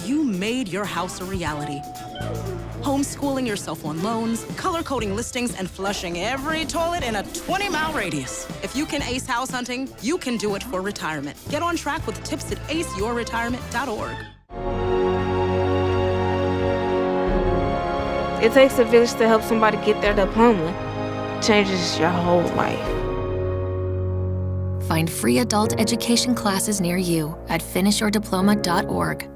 you made your house a reality. Homeschooling yourself on loans, color-coding listings, and flushing every toilet in a 20-mile radius. If you can ace house hunting, you can do it for retirement. Get on track with tips at aceyourretirement.org. It takes a village to help somebody get their diploma. Changes your whole life. Find free adult education classes near you at finishyourdiploma.org.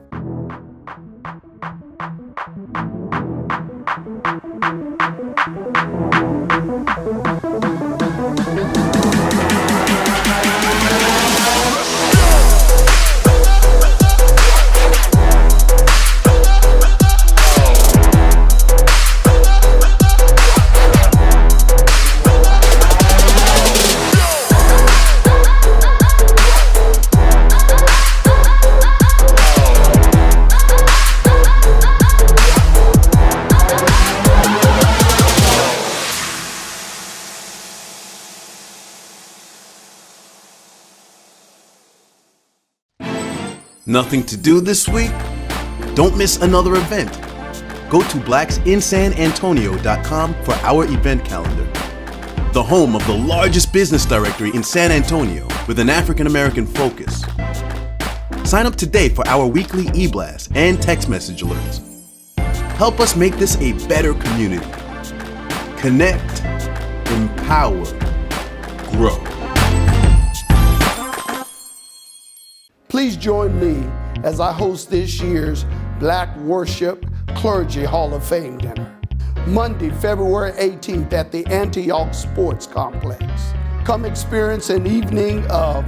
Nothing to do this week? Don't miss another event. Go to blacksinsanantonio.com for our event calendar. The home of the largest business directory in San Antonio with an African American focus. Sign up today for our weekly e-blast and text message alerts. Help us make this a better community. Connect, empower, grow. Please join me as I host this year's Black Worship Clergy Hall of Fame dinner. Monday, February 18th at the Antioch Sports Complex. Come experience an evening of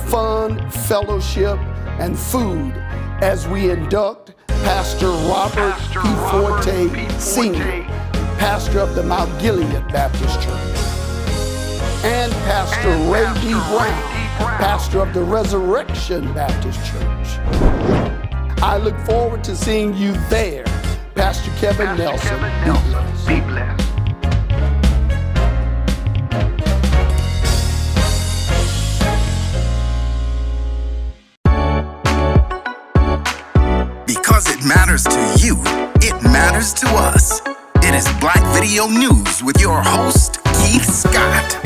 fun, fellowship, and food as we induct Pastor Robert P. Forte Sr., pastor of the Mount Gilead Baptist Church, and Pastor Ray D. Brown, pastor of the Resurrection Baptist Church. I look forward to seeing you there. Pastor Kevin Nelson, be blessed. Because it matters to you, it matters to us. It is Black Video News with your host, Keith Scott.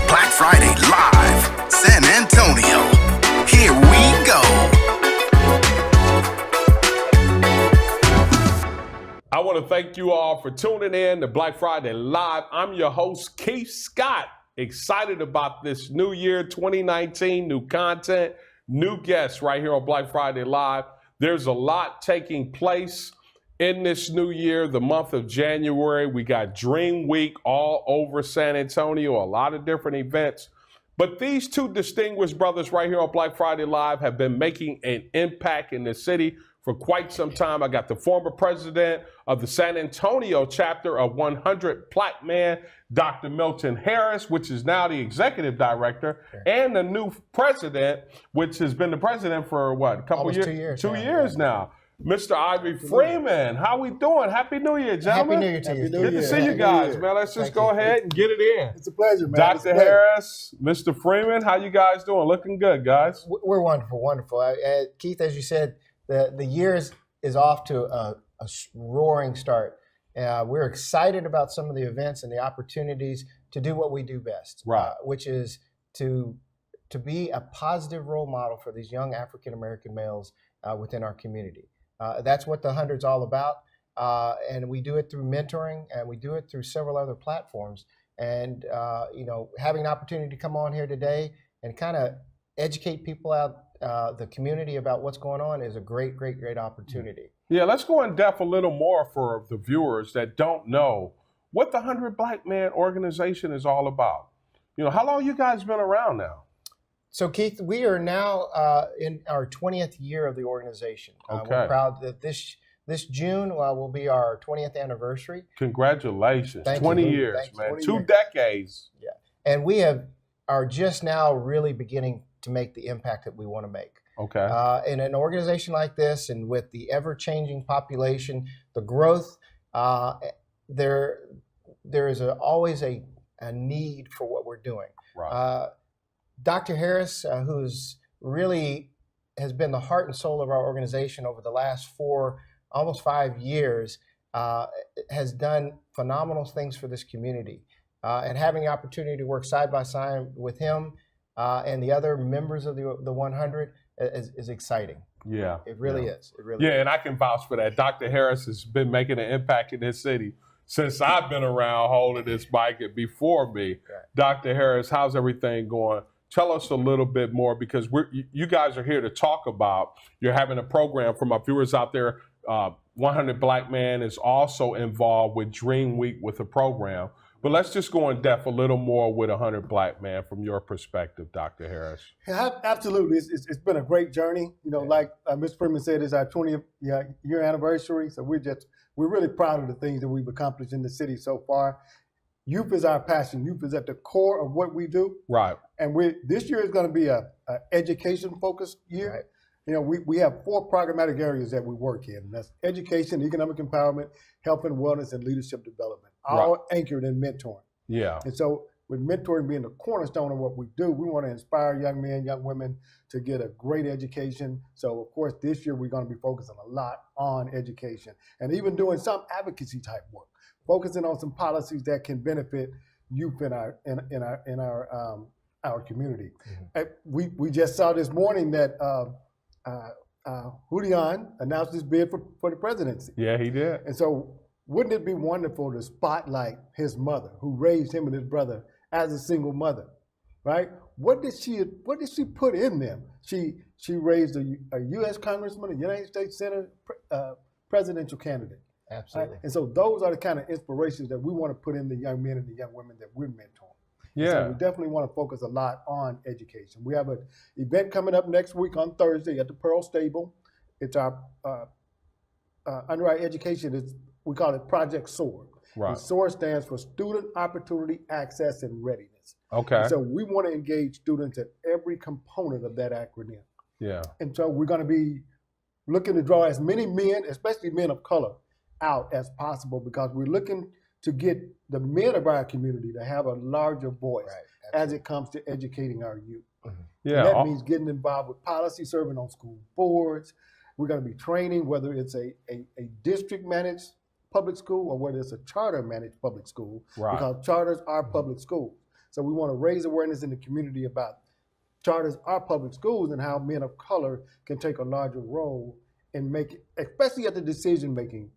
Black Friday Live, San Antonio. Here we go. I want to thank you all for tuning in to Black Friday Live. I'm your host, Keith Scott. Excited about this new year, 2019, new content, new guests right here on Black Friday Live. There's a lot taking place in this new year, the month of January. We got Dream Week all over San Antonio, a lot of different events. But these two distinguished brothers right here on Black Friday Live have been making an impact in the city for quite some time. I got the former president of the San Antonio chapter of 100 Black Man, Dr. Milton Harris, which is now the executive director, and the new president, which has been the president for what, a couple years? 2 years. 2 years now. Mr. Ivory Freeman, how we doing? Happy New Year, gentlemen. Happy New Year to you. Good to see you guys, man. Let's just go ahead and get it in. It's a pleasure, man. Dr. Harris, Mr. Freeman, how you guys doing? Looking good, guys. We're wonderful, wonderful. Keith, as you said, the year is off to a roaring start. We're excited about some of the events and the opportunities to do what we do best, right? Which is to be a positive role model for these young African American males within our community. That's what the 100's all about, and we do it through mentoring, and we do it through several other platforms. And having an opportunity to come on here today and kind of educate people out, the community about what's going on is a great opportunity. Yeah, let's go in depth a little more for the viewers that don't know what the 100 Black Man organization is all about. How long you guys been around now? So, Keith, we are now in our 20th year of the organization. Okay. We're proud that this June will be our 20th anniversary. Congratulations. Thank 20 you. years, Thank you. man. 20 2 years. decades. Yeah. And we are just now really beginning to make the impact that we want to make. Okay. In an organization like this, and with the ever-changing population, the growth, there is always a need for what we're doing. Right. Dr. Harris, who's really has been the heart and soul of our organization over the last almost 5 years, has done phenomenal things for this community. And having the opportunity to work side by side with him and the other members of the 100 is exciting. Yeah. It really is. It really is. is. And I can vouch for that. Dr. Harris has been making an impact in this city since I've been around holding this mic and before me. Right. Dr. Harris, how's everything going? Tell us a little bit more, because you guys are here to talk about, you're having a program for my viewers out there. 100 Black Man is also involved with Dream Week with a program. But let's just go in depth a little more with 100 Black Man from your perspective, Dr. Harris. Yeah, absolutely. It's been a great journey. You know, like Ms. Freeman said, it's our 20th year anniversary. So we're really proud of the things that we've accomplished in the city so far. Youth is our passion. Youth is at the core of what we do. Right. And this year is going to be a education-focused year. Right. You know, we have 4 programmatic areas that we work in. And that's education, economic empowerment, health and wellness, and leadership development, all anchored in mentoring. Yeah. And so with mentoring being the cornerstone of what we do, we want to inspire young men, young women to get a great education. So, of course, this year we're going to be focusing a lot on education and even doing some advocacy type work, focusing on some policies that can benefit youth in our community. Mm-hmm. We just saw this morning that Julian announced his bid for the presidency. Yeah, he did. And so wouldn't it be wonderful to spotlight his mother, who raised him and his brother as a single mother, right? What did she put in them? She raised a U.S. congressman, a United States senator, presidential candidate. Absolutely. Right? And so those are the kind of inspirations that we want to put in the young men and the young women that we're mentoring. Yeah. So we definitely want to focus a lot on education. We have an event coming up next week on Thursday at the Pearl Stable. It's our under our education, we call it Project SOAR. Right. And SOAR stands for Student Opportunity, Access, and Readiness. Okay. And so we want to engage students at every component of that acronym. Yeah. And so we're going to be looking to draw as many men, especially men of color, out as possible, because we're looking to get the men of our community to have a larger voice as it comes to educating our youth. Mm-hmm. Yeah. And that means getting involved with policy, serving on school boards. We're going to be training, whether it's a district-managed public school or whether it's a charter-managed public school, because charters are public schools. So we want to raise awareness in the community about charters are public schools and how men of color can take a larger role in making, especially at the decision-making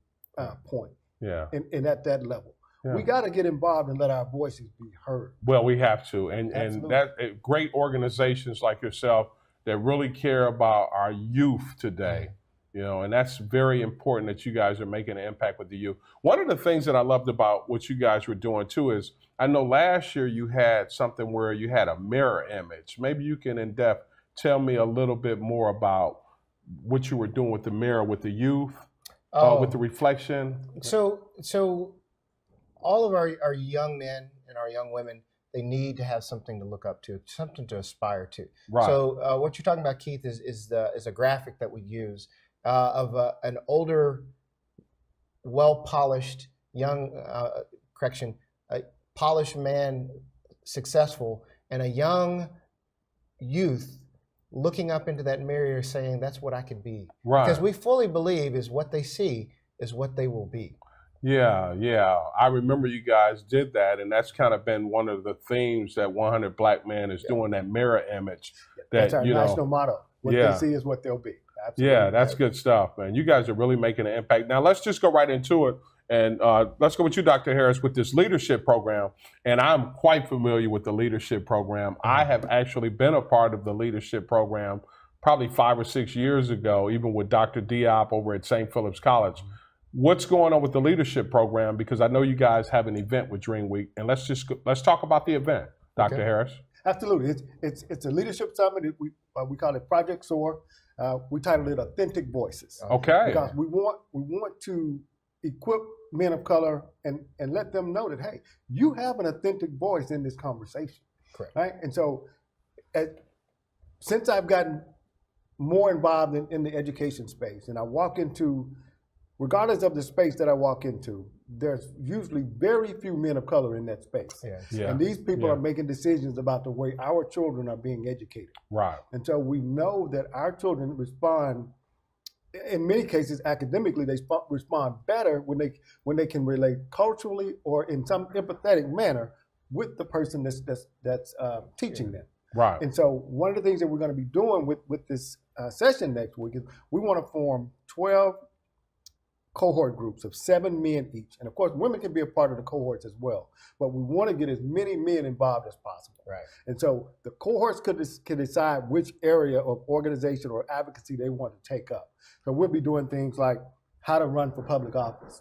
point. Yeah. And at that level. Yeah. We got to get involved and let our voices be heard. Well, we have to. And that great organizations like yourself that really care about our youth today, you know, and that's very important that you guys are making an impact with the youth. One of the things that I loved about what you guys were doing too is, I know last year you had something where you had a mirror image. Maybe you can in depth tell me a little bit more about what you were doing with the mirror with the youth, with the reflection. So all of our young men and our young women, they need to have something to look up to, something to aspire to. Right. So what you're talking about, Keith, is a graphic that we use of an older, well-polished, polished man, successful, and a young youth looking up into that mirror saying, that's what I could be. Right. Because we fully believe is what they see is what they will be. Yeah, yeah. I remember you guys did that, and that's kind of been one of the themes that 100 Black Man is doing, that mirror image. That's our national motto. What they see is what they'll be. Absolutely. Yeah, that's good stuff, man. You guys are really making an impact. Now, let's just go right into it. And let's go with you, Dr. Harris, with this leadership program. And I'm quite familiar with the leadership program. I have actually been a part of the leadership program probably 5 or 6 years ago, even with Dr. Diop over at St. Philip's College. What's going on with the leadership program? Because I know you guys have an event with Dream Week, and let's talk about the event, Dr. Harris. Absolutely, it's a leadership summit. We call it Project SOAR. We titled it Authentic Voices. Okay. Because we want to equip men of color and let them know that, hey, you have an authentic voice in this conversation. Correct. Right? And so since I've gotten more involved in the education space, and I walk into regardless of the space that I walk into, there's usually very few men of color in that space. Yeah. And these people are making decisions about the way our children are being educated. Right. And so we know that our children respond, in many cases academically, they respond better when they can relate culturally or in some empathetic manner with the person that's teaching them. Right. And so one of the things that we're going to be doing with this session next week is we want to form 12 cohort groups of 7 men each. And of course, women can be a part of the cohorts as well, but we want to get as many men involved as possible. Right. And so the cohorts can decide which area of organization or advocacy they want to take up. So we'll be doing things like how to run for public office,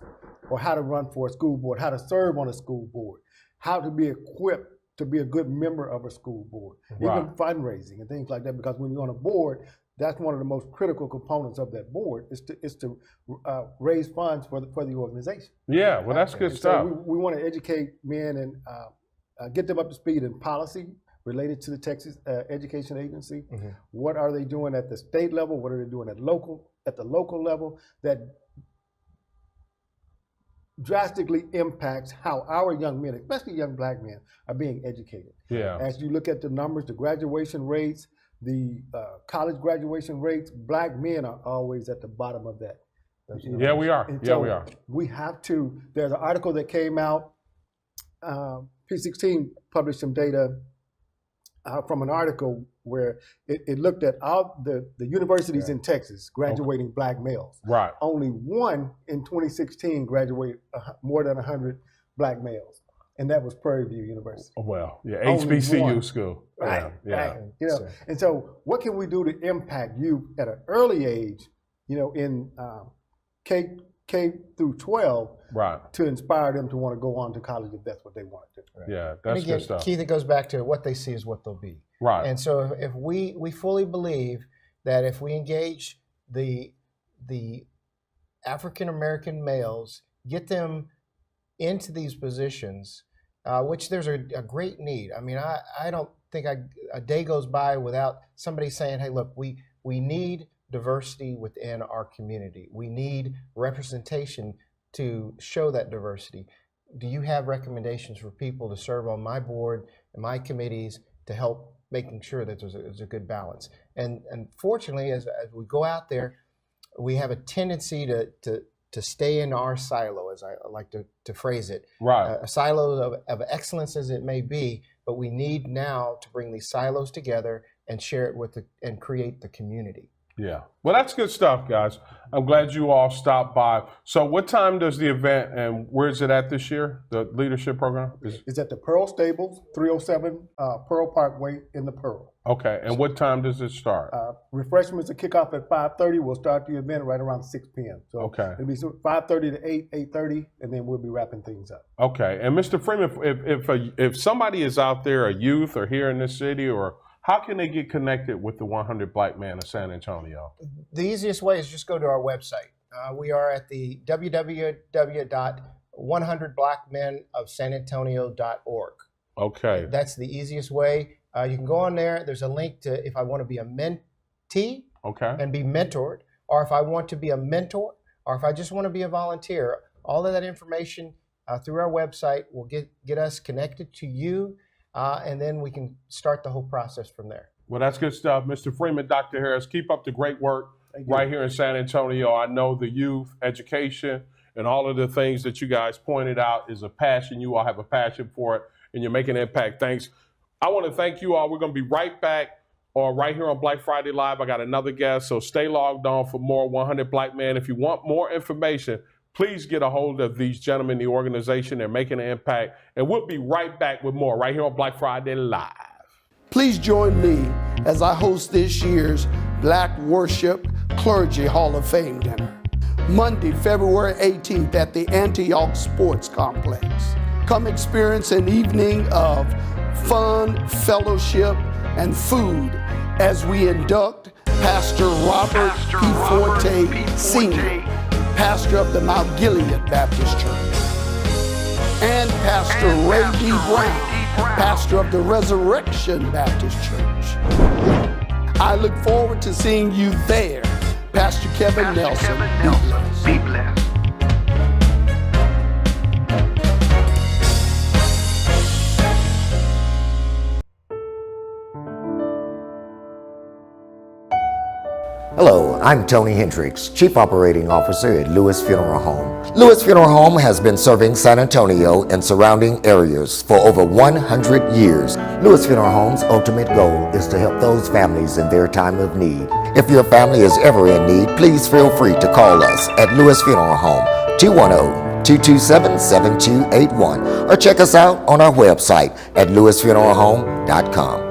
or how to run for a school board, how to serve on a school board, how to be equipped to be a good member of a school board, even fundraising and things like that. Because when you're on a board, that's one of the most critical components of that board is to raise funds for the organization. Yeah, well, that's good stuff. So we want to educate men and get them up to speed in policy related to the Texas Education Agency. Mm-hmm. What are they doing at the state level? What are they doing at the local level that drastically impacts how our young men, especially young black men, are being educated. Yeah. As you look at the numbers, the graduation rates, the college graduation rates, black men are always at the bottom of that. Yeah, we are. And Yeah, so we are. We have to, there's an article that came out, P16 published some data from an article where it looked at all the universities in Texas graduating black males. Right. Only one in 2016 graduated more than 100 black males, and that was Prairie View University. Well, yeah, Only HBCU one. school. Right, Yeah. right. You know, and so what can we do to impact youth at an early age, you know, in K through 12, Right. to inspire them to want to go on to college if that's what they want to do. Yeah, And that's again, good stuff. Keith, it goes back to what they see is what they'll be. Right. And so if we fully believe that if we engage the African American males, get them into these positions, which there's a great need. I mean, I don't think a day goes by without somebody saying, hey, look, we need diversity within our community. We need representation to show that diversity. Do you have recommendations for people to serve on my board and my committees to help making sure that there's a good balance? And fortunately, as we go out there, we have a tendency to stay in our silo, as I like to phrase it. Right. A silo of excellence as it may be, but we need now to bring these silos together and share it and create the community. Yeah. Well, that's good stuff, guys. I'm glad you all stopped by. So what time does the event and where is it at this year, the leadership program? It's at the Pearl Stables, 307 Pearl Parkway in the Pearl. Okay. And what time does it start? Refreshments will kick off at 5:30. We'll start the event right around 6 p.m. So Okay. it'll be 5:30 to 8:30, and then we'll be wrapping things up. Okay. And Mr. Freeman, if somebody is out there, a youth or here in this city, or how can they get connected with the 100 Black Men of San Antonio? The easiest way is just go to our website. We are at the www.100blackmenofsanantonio.org. Okay. That's the easiest way. You can go on there. There's a link to if I want to be a mentee and be mentored, or if I want to be a mentor, or if I just want to be a volunteer. All of that information through our website will get us connected to you, and then we can start the whole process from there. Well, that's good stuff. Mr. Freeman, Dr. Harris, keep up the great work right here in San Antonio. I know the youth, education, and all of the things that you guys pointed out is a passion. You all have a passion for it, and you're making an impact. Thanks. I want to thank you all. We're going to be right back right here on Black Friday Live. I got another guest, so stay logged on for more 100 Black Men. If you want more information, please get a hold of these gentlemen, the organization. They're making an impact. And we'll be right back with more right here on Black Friday Live. Please join me as I host this year's Black Worship Clergy Hall of Fame dinner, Monday, February 18th at the Antioch Sports Complex. Come experience an evening of fun, fellowship, and food as we induct Pastor Robert P. Forte Sr., pastor of the Mount Gilead Baptist Church, and Pastor Ray D. Brown, pastor of the Resurrection Baptist Church. I look forward to seeing you there. Pastor Kevin Nelson, be blessed. Hello, I'm Tony Hendricks, Chief Operating Officer at Lewis Funeral Home. Lewis Funeral Home has been serving San Antonio and surrounding areas for over 100 years. Lewis Funeral Home's ultimate goal is to help those families in their time of need. If your family is ever in need, please feel free to call us at Lewis Funeral Home, 210-227-7281, or check us out on our website at lewisfuneralhome.com.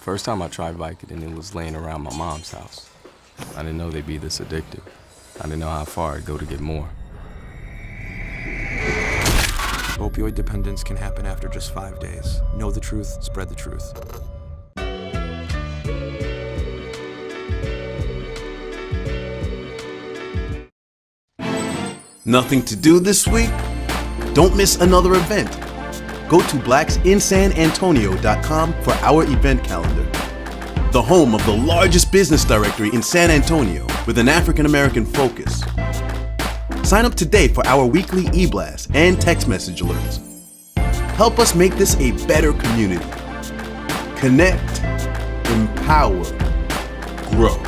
First time I tried Vicodin, and it was laying around my mom's house. I didn't know they'd be this addictive. I didn't know how far I'd go to get more. Opioid dependence can happen after just 5 days. Know the truth, spread the truth. Nothing to do this week? Don't miss another event. Go to blacksinsanantonio.com for our event calendar. The home of the largest business directory in San Antonio with an African American focus. Sign up today for our weekly e-blast and text message alerts. Help us make this a better community. Connect, empower, grow.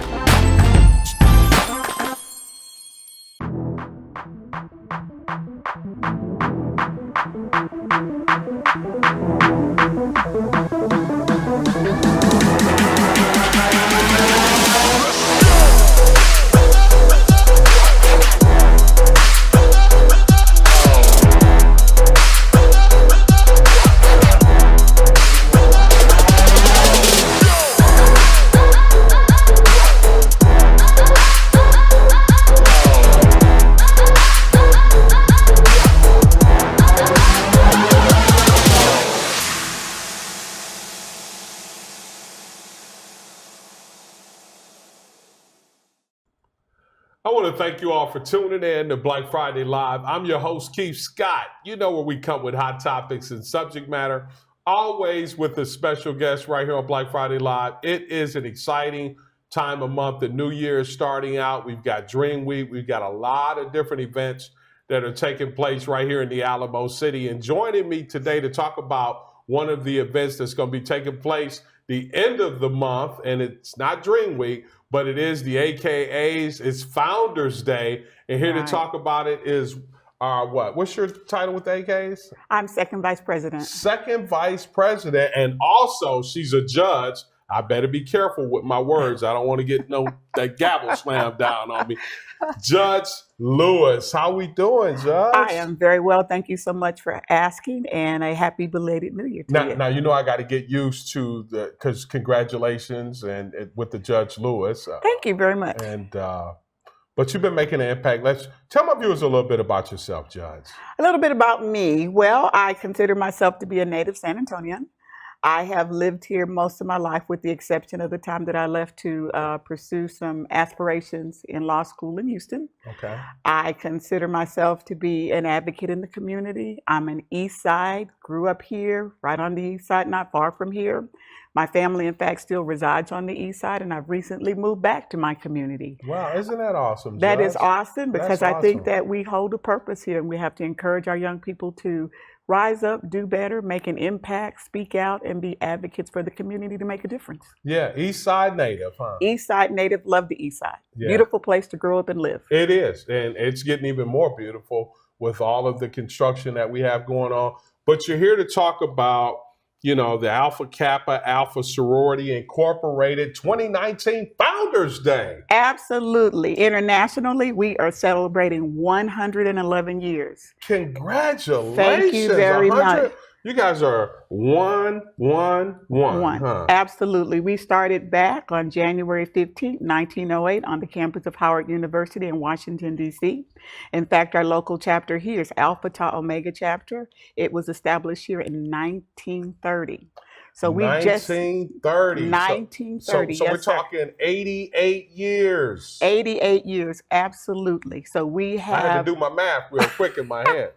I want to thank you all for tuning in to Black Friday Live. I'm your host, Keith Scott. You know where we come with hot topics and subject matter, always with a special guest right here on Black Friday Live. It is an exciting time of month. The new year is starting out. We've got Dream Week. We've got a lot of different events that are taking place right here in the Alamo City. And joining me today to talk about one of the events that's going to be taking place the end of the month, and it's not Dream Week, but it is the AKAs. It's Founders Day, and here to talk about it is what's your title with the AKAs? I'm second vice president. Second vice president, and also she's a judge. I better be careful with my words. I don't want to get that gavel slammed down on me. Judge Lewis, how we doing, Judge? I am very well. Thank you so much for asking, and a happy belated New Year to you. Now, you know I got to get used to because congratulations and with the Judge Lewis. Thank you very much. And but you've been making an impact. Let's tell my viewers a little bit about yourself, Judge. A little bit about me. Well, I consider myself to be a native San Antonian. I have lived here most of my life, with the exception of the time that I left to pursue some aspirations in law school in Houston. Okay. I consider myself to be an advocate in the community. I'm an East Side, grew up here, right on the East Side, not far from here. My family, in fact, still resides on the East Side, and I've recently moved back to my community. Wow, isn't that awesome, Judge? That is awesome, because That's I think awesome. that we hold a purpose here, and we have to encourage our young people to rise up, do better, make an impact, speak out, and be advocates for the community to make a difference. Yeah, East Side native, huh? East Side native, love the East Side. Yeah. Beautiful place to grow up and live. It is, and it's getting even more beautiful with all of the construction that we have going on. But you're here to talk about, the Alpha Kappa Alpha Sorority Incorporated 2019 Founders Day. Absolutely. Internationally, we are celebrating 111 years. Congratulations. Thank you very much. You guys are 111. Huh? Absolutely. We started back on January 15, 1908 on the campus of Howard University in Washington, D.C. In fact, our local chapter here is Alpha Tau Omega chapter. It was established here in 1930. So we just 1930. 1930. So yes, we're talking 88 years. 88 years, absolutely. So we have. I had to do my math real quick in my head.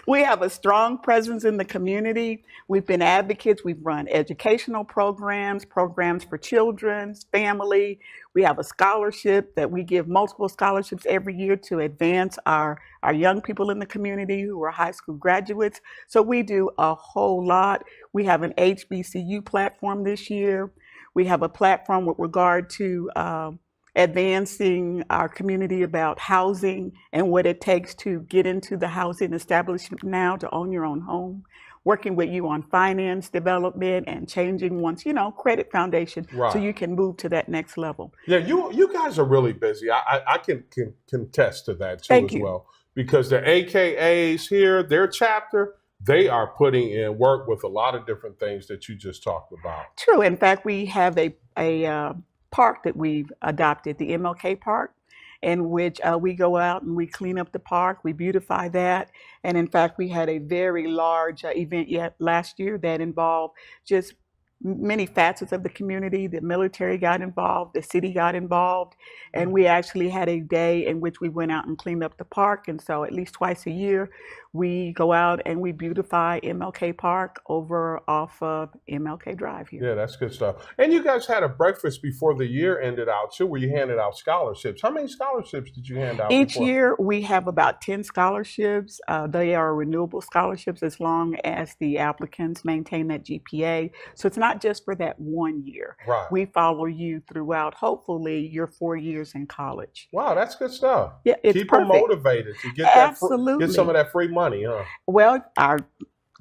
We have a strong presence in the community. We've been advocates. We've run educational programs for children, family. We have a scholarship that we give multiple scholarships every year to advance our young people in the community who are high school graduates. So we do a whole lot. We have an HBCU platform this year. We have a platform with regard to advancing our community about housing and what it takes to get into the housing establishment now to own your own home, working with you on finance development and changing one's, credit foundation so you can move to that next level. Yeah, you guys are really busy. I can contest to that too well. Because the AKAs here, their chapter, they are putting in work with a lot of different things that you just talked about. True. In fact, we have a park that we've adopted, the MLK Park, in which we go out and we clean up the park, we beautify that. And in fact, we had a very large event last year that involved just many facets of the community. The military got involved, the city got involved, and we actually had a day in which we went out and cleaned up the park. And so at least twice a year, we go out and we beautify MLK Park over off of MLK Drive here. Yeah, that's good stuff. And you guys had a breakfast before the year ended out too, where you handed out scholarships. How many scholarships did you hand out? Each year we have about 10 scholarships. They are renewable scholarships as long as the applicants maintain that GPA. So it's not just for that 1 year. Right. We follow you throughout, hopefully, your 4 years in college. Wow, that's good stuff. Yeah, it's Keep perfect. them motivated to get Absolutely. Get some of that free money, huh? Well, our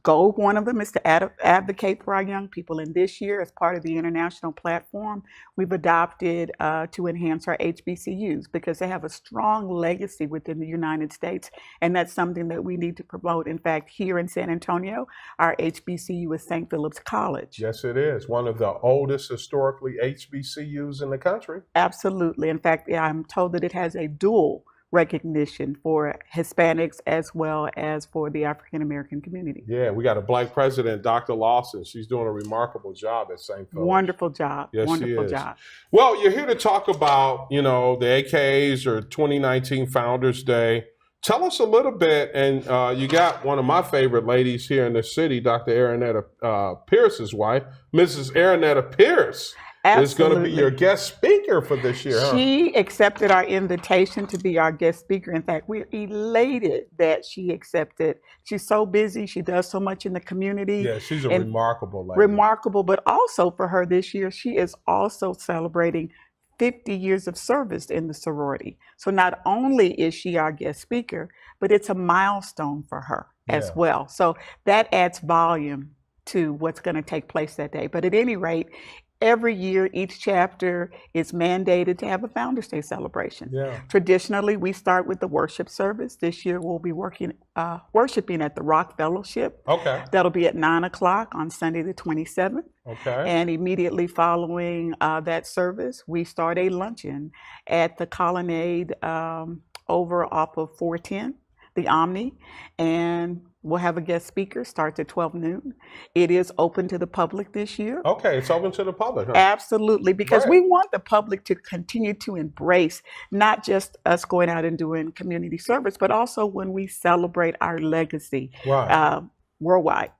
goal, one of them, is to advocate for our young people. And this year, as part of the international platform, we've adopted to enhance our HBCUs because they have a strong legacy within the United States. And that's something that we need to promote. In fact, here in San Antonio, our HBCU is St. Philip's College. Yes, it is. One of the oldest historically HBCUs in the country. Absolutely. In fact, I'm told that it has a dual recognition for Hispanics as well as for the African American community. Yeah, we got a Black president, Dr. Lawson. She's doing a remarkable job at St. Philip's. Wonderful job. Yes, Wonderful she is. job. Well, you're here to talk about, the AKAs or 2019 Founders Day. Tell us a little bit, and you got one of my favorite ladies here in the city, Dr. Aranetta Pierce's wife, Mrs. Aranetta Pierce. Absolutely. Is going to be your guest speaker for this year, huh? She accepted our invitation to be our guest speaker. In fact, we're elated that she accepted. She's so busy. She does so much in the community. Yeah, she's a remarkable lady. Remarkable, but also for her this year, she is also celebrating 50 years of service in the sorority. So not only is she our guest speaker, but it's a milestone for her as well. So that adds volume to what's going to take place that day. But at any rate, every year, each chapter is mandated to have a Founders Day celebration. Yeah. Traditionally, we start with the worship service. This year, we'll be worshiping at the Rock Fellowship. Okay. That'll be at 9 o'clock on Sunday the 27th. Okay. And immediately following that service, we start a luncheon at the Colonnade over off of 410, the Omni, and we'll have a guest speaker. Starts at 12 noon. It is open to the public this year. Okay, it's open to the public, huh? Absolutely, because Right. we want the public to continue to embrace not just us going out and doing community service, but also when we celebrate our legacy worldwide.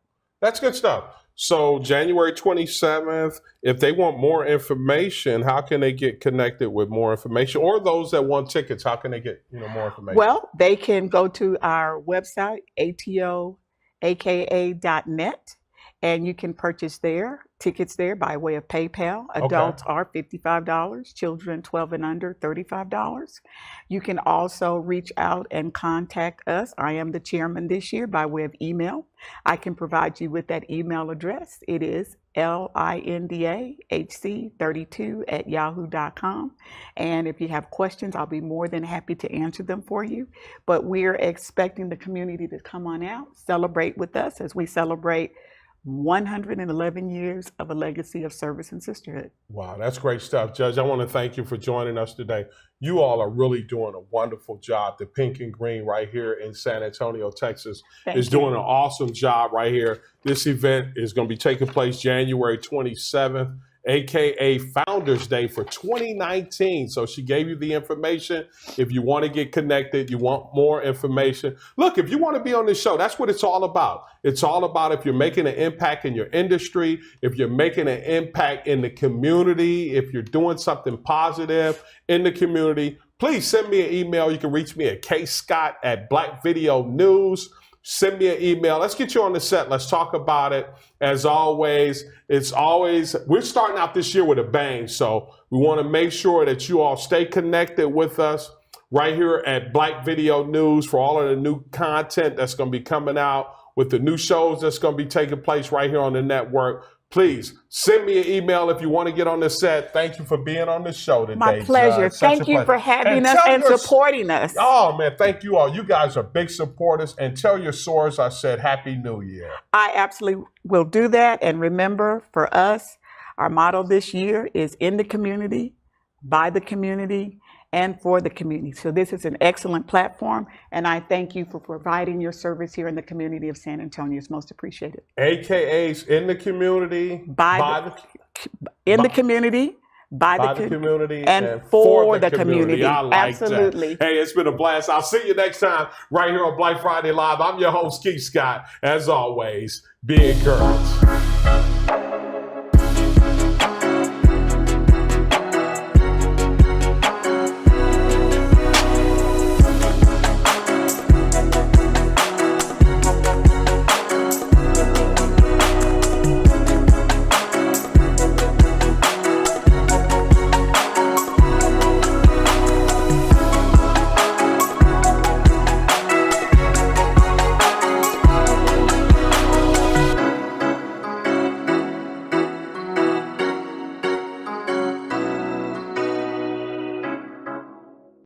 That's good stuff. So January 27th, if they want more information, how can they get connected with more information? Or those that want tickets, how can they get more information? Well, they can go to our website, atoaka.net, and you can purchase tickets there by way of PayPal. Adults are $55, children 12 and under, $35. You can also reach out and contact us. I am the chairman this year by way of email. I can provide you with that email address. It is lindahc32@yahoo.com. And if you have questions, I'll be more than happy to answer them for you. But we're expecting the community to come on out, celebrate with us as we celebrate 111 years of a legacy of service and sisterhood. Wow, that's great stuff, Judge. I want to thank you for joining us today. You all are really doing a wonderful job. The Pink and Green right here in San Antonio, Texas is doing an awesome job right here. This event is going to be taking place January 27th, AKA Founders Day for 2019. So she gave you the information. If you want to get connected, you want more information. Look, if you want to be on this show, that's what it's all about. It's all about if you're making an impact in your industry, if you're making an impact in the community, if you're doing something positive in the community, please send me an email. You can reach me at kscott@Black Video News. Send me an email. Let's get you on the set. Let's talk about it. As always, we're starting out this year with a bang. So we want to make sure that you all stay connected with us right here at Black Video News for all of the new content that's going to be coming out with the new shows that's going to be taking place right here on the network. Please send me an email if you want to get on the set. Thank you for being on the show today. My pleasure. Thank you for having us and supporting us. Oh, man, thank you all. You guys are big supporters. And tell your sorors I said Happy New Year. I absolutely will do that. And remember, for us, our motto this year is in the community, by the community, and for the community. So this is an excellent platform, and I thank you for providing your service here in the community of San Antonio. It's most appreciated. AKA's in the community, in the community, by the community, and for the community. I like Absolutely. that. Hey, it's been a blast. I'll see you next time right here on Black Friday Live. I'm your host, Keith Scott. As always, be encouraged.